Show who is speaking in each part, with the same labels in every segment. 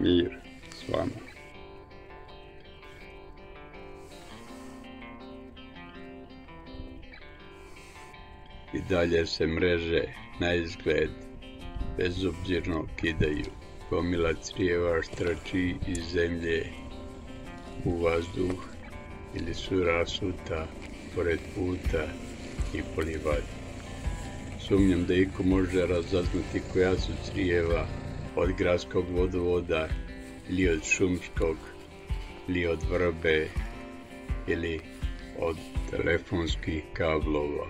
Speaker 1: Mir s vama. I dalje se mreže na izgled bezobzirno kidaju. Gomila crijeva štrči iz zemlje u vazduh ili su rasuta pored puta i po livadi. Sumnjam da iko može razaznati koja su crijeva od gradskog vodovoda ili od šumskog ili od vrbe ili od telefonskih kablova.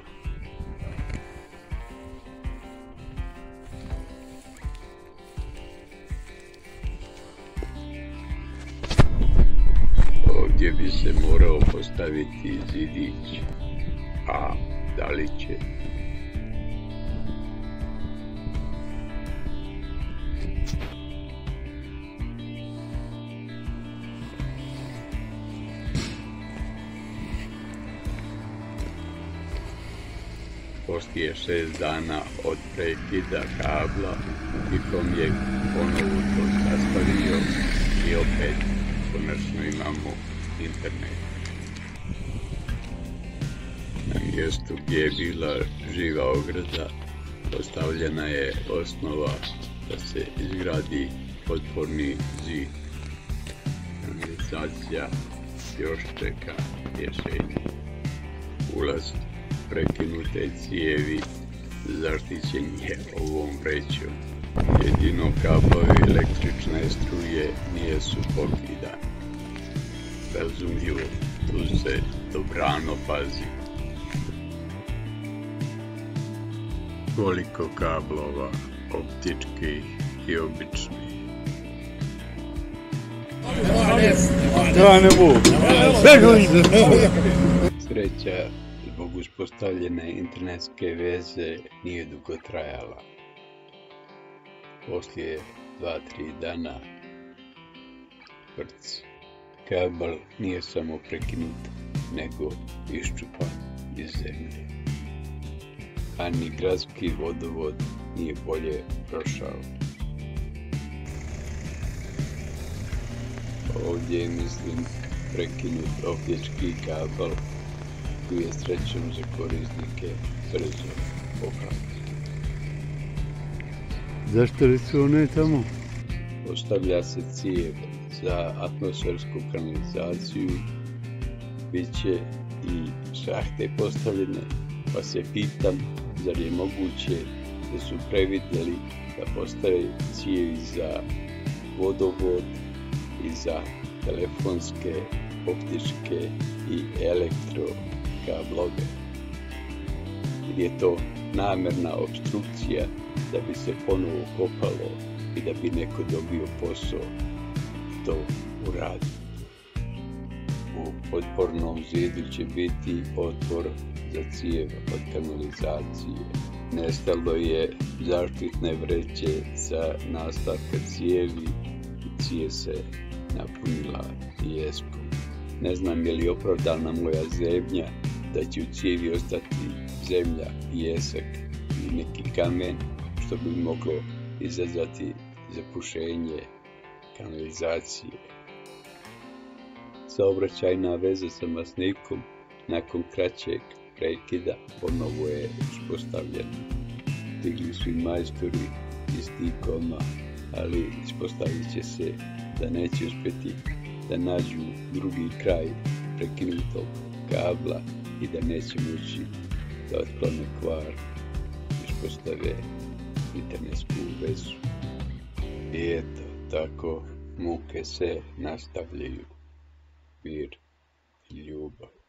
Speaker 1: Ovdje bi se morao postaviti zidić, a da li će? Poslije 6 dana od prekida kabla, Tikom je ponovo to sastavio i opet konačno imamo internet. Na mjestu gdje je bila živa ograda postavljena je osnova da se izgradi potporni zid. Kanalizacija još čeka rješenje. Ulaz prekinute cijevi zaštićen je ovom vrećom. Jedino kablovi električne struje nisu pokidani. Razumljivo, tu se dobrano pazi. Koliko kablova, optičkih i običnih. Sreća zbog uspostavljene internetske veze nije dugo trajala. Poslije 2-3 dana vrc. Kabel nije samo prekinut, nego iščupan iz zemlje. A ni gradski vodovod nije bolje prošao. Ovdje je, mislim, prekinut optički kabel koji je srećom za korisnike brzo popravljen.
Speaker 2: Zašto li su one tamo?
Speaker 1: Postavlja se cijev za atmosfersku kanalizaciju, bit će i šahte postavljene, pa se pitam zar je moguće da su previdjeli da postave cijevi za vodovod i za telefonske, optičke i elektrokablove. Jer je to namjerna opstrukcija da bi se ponovo kopalo i da bi neko dobio posao to uradi. U potpornom zidu će biti otvor za cijev od kanalizacije. Nestalo je zaštitne vreće za nastavka cijevi i cijev se napunila pijeskom. Ne znam je li opravdana moja zebnja da će u cijevi ostati zemlja, pijesak i neki kamen, što bi moglo izazvati zapušenje kanalizacije. Saobraćajna veza sa Masnikom nakon kraćeg prekida ponovo je uspostavljena. Stigli su i majstori iz Tikoma, ali ispostavit će se da neće uspjeti da nađu drugi kraj prekinutog kabla i da neće moći da otklone kvar i uspostave internetsku vezu. I eto, tako muke se nastavljaju. Mir i ljubav.